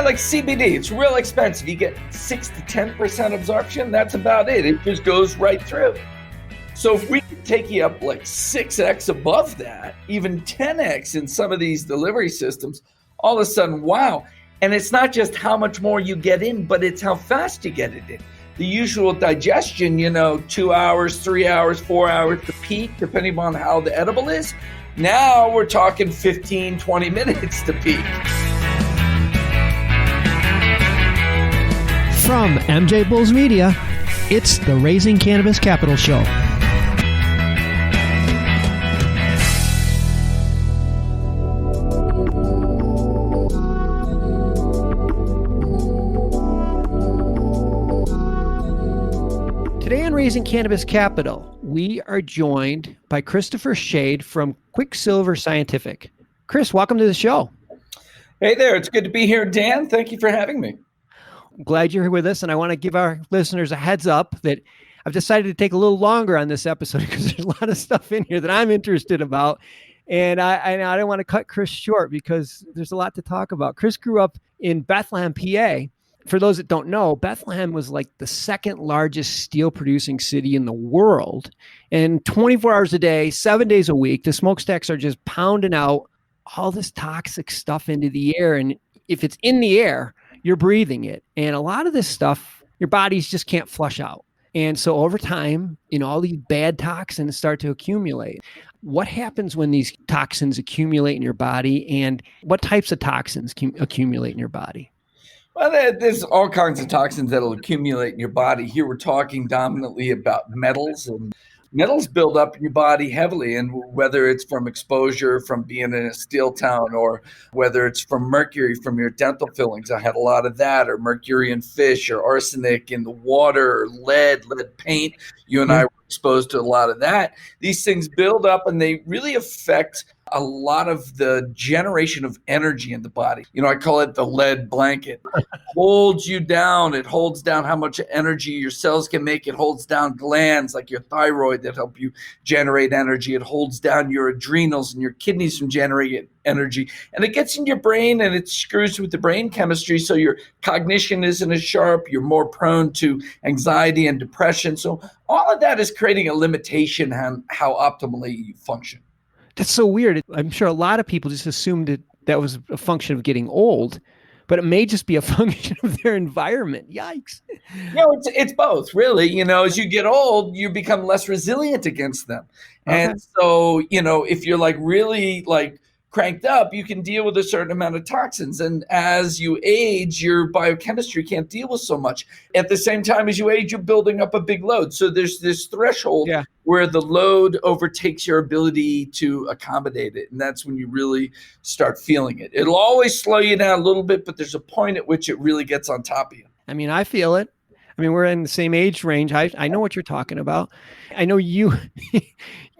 like CBD, it's real expensive. You get 6 to 10% absorption. That's about it. It just goes right through. So if we could take you up like 6x above that, even 10x in some of these delivery systems, all of a sudden, wow. And it's not just how much more you get in, but it's how fast you get it in. The usual digestion, 2 hours, 3 hours, 4 hours to peak, depending on how the edible is. Now we're talking 15, 20 minutes to peak. From MJBulls Media, it's the Raising Cannabis Capital Show. Today on Raising Cannabis Capital, we are joined by Christopher Slade from Quicksilver Scientific. Chris, welcome to the show. Hey there, it's good to be here, Dan. Thank you for having me. I'm glad you're here with us, and I want to give our listeners a heads up that I've decided to take a little longer on this episode because there's a lot of stuff in here that I'm interested about, and I don't want to cut Chris short because there's a lot to talk about. Chris grew up in Bethlehem, PA. For those that don't know, Bethlehem was like the second largest steel producing city in the world. And 24 hours a day, 7 days a week, the smokestacks are just pounding out all this toxic stuff into the air. And if it's in the air, you're breathing it. And a lot of this stuff, your bodies just can't flush out. And so over time, all these bad toxins start to accumulate. What happens when these toxins accumulate in your body, and what types of toxins accumulate in your body? Well, there's all kinds of toxins that'll accumulate in your body. Here we're talking dominantly about metals, and metals build up in your body heavily. And whether it's from exposure, from being in a steel town, or whether it's from mercury from your dental fillings, I had a lot of that, or mercury in fish, or arsenic in the water, or lead paint. You and I were exposed to a lot of that. These things build up and they really affect a lot of the generation of energy in the body. I call it the lead blanket. It holds you down. It holds down how much energy your cells can make. It holds down glands like your thyroid that help you generate energy. It holds down your adrenals and your kidneys from generating energy. And it gets in your brain and it screws with the brain chemistry. So your cognition isn't as sharp. You're more prone to anxiety and depression. So all of that is creating a limitation on how optimally you function. That's so weird. I'm sure a lot of people just assumed that was a function of getting old, but it may just be a function of their environment. Yikes. It's both, really. As you get old, you become less resilient against them. Okay. And so, if you're really cranked up, you can deal with a certain amount of toxins. And as you age, your biochemistry can't deal with so much. At the same time as you age, you're building up a big load. So there's this threshold where the load overtakes your ability to accommodate it. And that's when you really start feeling it. It'll always slow you down a little bit, but there's a point at which it really gets on top of you. I mean, I feel it. We're in the same age range. I know what you're talking about. I know you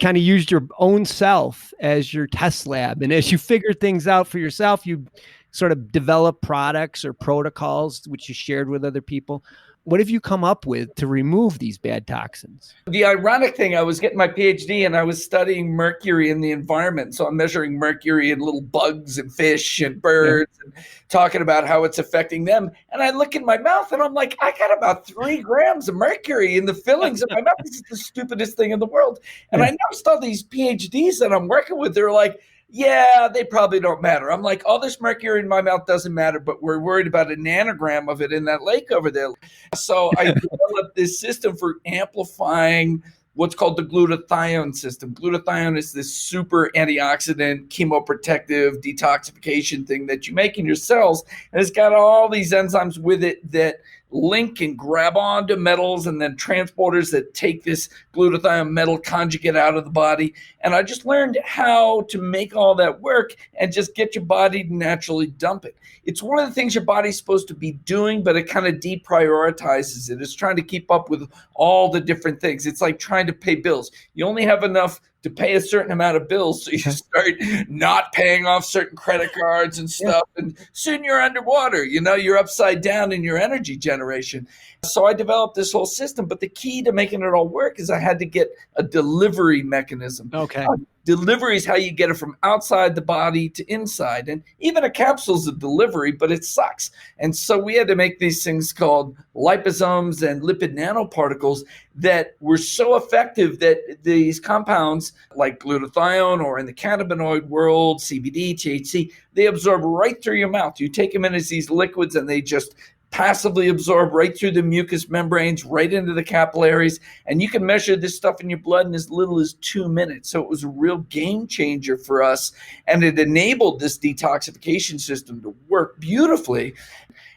kind of used your own self as your test lab. And as you figure things out for yourself, you sort of develop products or protocols, which you shared with other people. What have you come up with to remove these bad toxins? The ironic thing, I was getting my PhD and I was studying mercury in the environment. So I'm measuring mercury in little bugs and fish and birds and talking about how it's affecting them. And I look in my mouth and I'm like, I got about 3 grams of mercury in the fillings of my mouth. This is the stupidest thing in the world. And I noticed all these PhDs that I'm working with, they're like, yeah, they probably don't matter. I'm like, all this mercury in my mouth doesn't matter, but we're worried about a nanogram of it in that lake over there. So I developed this system for amplifying what's called the glutathione system. Glutathione is this super antioxidant, chemoprotective detoxification thing that you make in your cells. And it's got all these enzymes with it that link and grab onto metals and then transporters that take this glutathione metal conjugate out of the body. And I just learned how to make all that work and just get your body to naturally dump it. It's one of the things your body's supposed to be doing, but it kind of deprioritizes it. It's trying to keep up with all the different things. It's like trying to pay bills. You only have enough to pay a certain amount of bills, so you start not paying off certain credit cards and stuff, and soon you're underwater. You're upside down in your energy generation. So I developed this whole system, but the key to making it all work is I had to get a delivery mechanism. Okay. Delivery is how you get it from outside the body to inside. And even a capsule is a delivery, but it sucks. And so we had to make these things called liposomes and lipid nanoparticles that were so effective that these compounds like glutathione, or in the cannabinoid world, CBD, THC, they absorb right through your mouth. You take them in as these liquids and they just passively absorb right through the mucous membranes, right into the capillaries. And you can measure this stuff in your blood in as little as 2 minutes. So it was a real game changer for us. And it enabled this detoxification system to work beautifully.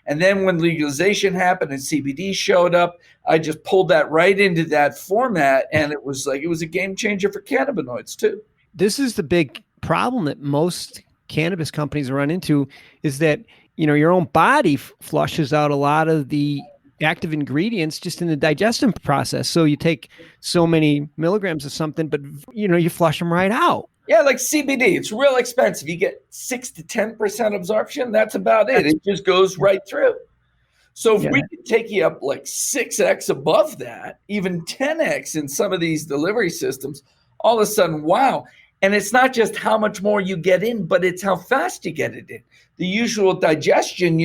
And then when legalization happened and CBD showed up, I just pulled that right into that format. And it was a game changer for cannabinoids too. This is the big problem that most cannabis companies run into, is that your own body flushes out a lot of the active ingredients just in the digestion process. So you take so many milligrams of something, but you flush them right out. Yeah, like CBD, it's real expensive. You get 6 to 10% absorption. That's about it. It just goes right through. So if we could take you up like 6x above that, even 10x in some of these delivery systems, all of a sudden, wow. And it's not just how much more you get in, but it's how fast you get it in. The usual digestion,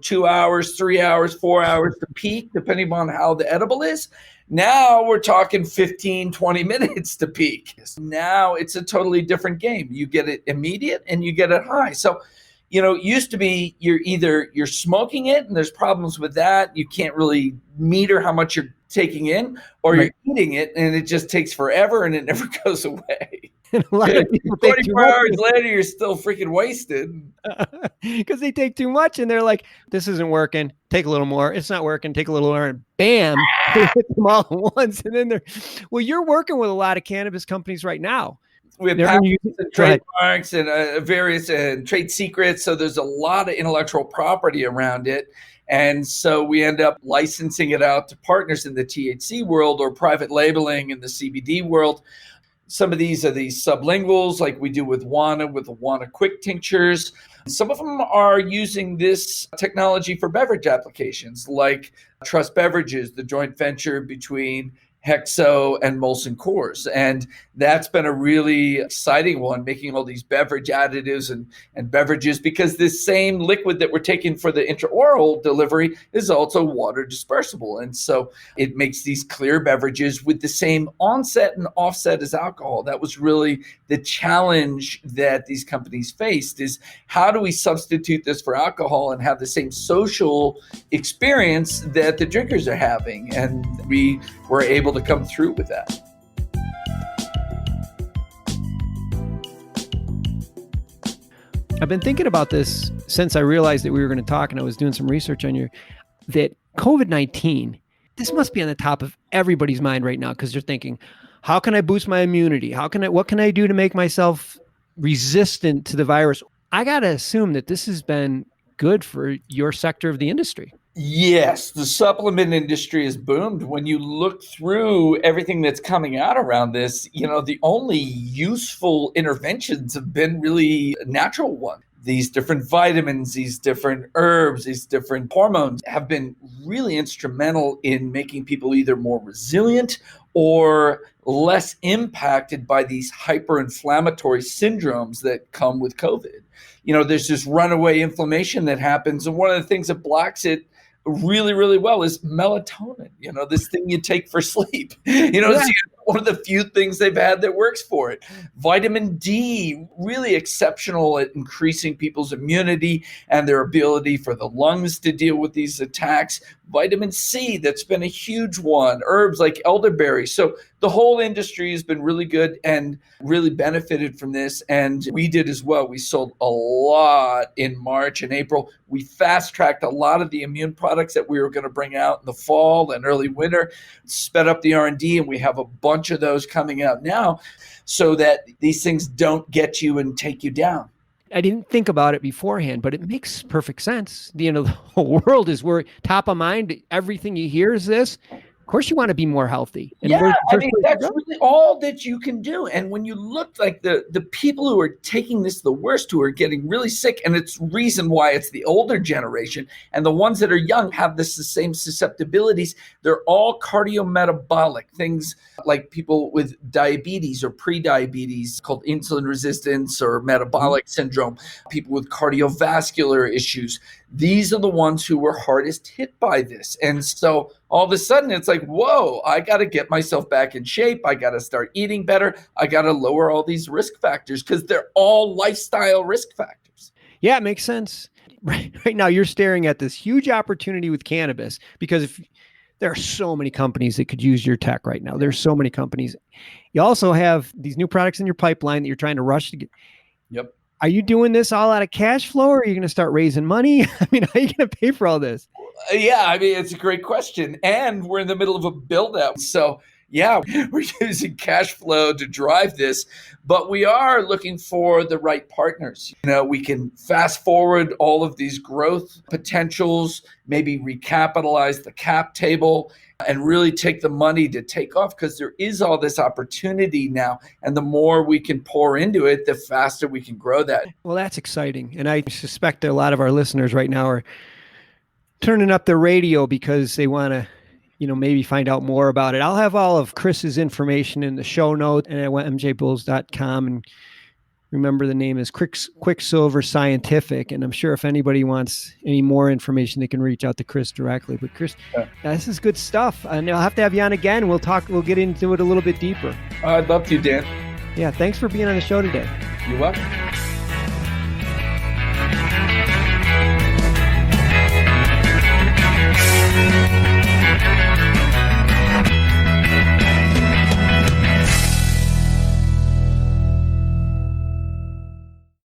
2 hours, 3 hours, 4 hours to peak, depending on how the edible is. Now we're talking 15, 20 minutes to peak. Now it's a totally different game. You get it immediate and you get it high. So, it used to be you're smoking it and there's problems with that. You can't really meter how much you're taking in, or you're eating it and it just takes forever and it never goes away. And a lot of people 24 hours later, you're still freaking wasted. Because they take too much and they're like, this isn't working. Take a little more. It's not working. Take a little more. And bam, they hit them all at once. And then you're working with a lot of cannabis companies right now. We have patents and trademarks and various trade secrets. So there's a lot of intellectual property around it. And so we end up licensing it out to partners in the THC world or private labeling in the CBD world. Some of these are these sublinguals like we do with the Wana Quick tinctures. Some of them are using this technology for beverage applications like Trust Beverages, the joint venture between Hexo and Molson Coors. And that's been a really exciting one, making all these beverage additives and beverages, because this same liquid that we're taking for the intraoral delivery is also water dispersible. And so it makes these clear beverages with the same onset and offset as alcohol. That was really the challenge that these companies faced, is how do we substitute this for alcohol and have the same social experience that the drinkers are having? And we were able to come through with that. I've been thinking about this since I realized that we were going to talk, and I was doing some research on that COVID-19, this must be on the top of everybody's mind right now, because they're thinking, how can I boost my immunity? What can I do to make myself resistant to the virus? I got to assume that this has been good for your sector of the industry. Yes, the supplement industry has boomed. When you look through everything that's coming out around this, the only useful interventions have been really natural ones. These different vitamins, these different herbs, these different hormones have been really instrumental in making people either more resilient or less impacted by these hyperinflammatory syndromes that come with COVID. There's this runaway inflammation that happens. And one of the things that blocks it really, really well is melatonin, this thing you take for sleep. It's one of the few things they've had that works for it. Vitamin D, really exceptional at increasing people's immunity and their ability for the lungs to deal with these attacks. Vitamin C, that's been a huge one. Herbs like elderberry. So the whole industry has been really good and really benefited from this. And we did as well. We sold a lot in March and April. We fast-tracked a lot of the immune products that we were going to bring out in the fall and early winter, sped up the R&D, and we have a bunch of those coming out now so that these things don't get you and take you down. I didn't think about it beforehand, but it makes perfect sense. The whole world is top of mind. Everything you hear is this. course you want to be more healthy. And Yeah, I mean, that's really all that you can do. And when you look like the people who are taking this the worst, who are getting really sick, and it's reason why it's the older generation, and the ones that are young have the same susceptibilities. They're all cardiometabolic things, like people with diabetes or pre-diabetes called insulin resistance or metabolic syndrome, people with cardiovascular issues. These are the ones who were hardest hit by this. And so all of a sudden it's like, whoa, I got to get myself back in shape. I got to start eating better. I got to lower all these risk factors because they're all lifestyle risk factors. Yeah, it makes sense. Right now you're staring at this huge opportunity with cannabis because there are so many companies that could use your tech right now. There's so many companies. You also have these new products in your pipeline that you're trying to rush to get. Yep. Are you doing this all out of cash flow, or are you going to start raising money? I mean, how are you going to pay for all this? Yeah, I mean, it's a great question. And we're in the middle of a build out. So yeah, we're using cash flow to drive this, but we are looking for the right partners. We can fast forward all of these growth potentials, maybe recapitalize the cap table, and really take the money to take off, because there is all this opportunity now. And the more we can pour into it, the faster we can grow that. Well, that's exciting. And I suspect a lot of our listeners right now are turning up the radio because they want to, maybe find out more about it. I'll have all of Chris's information in the show notes and at MJBulls.com. And remember, the name is Quicksilver Scientific. And I'm sure if anybody wants any more information, they can reach out to Chris directly. But Chris, this is good stuff. And I'll have to have you on again. We'll get into it a little bit deeper. I'd love to, Dan. Yeah. Thanks for being on the show today. You're welcome.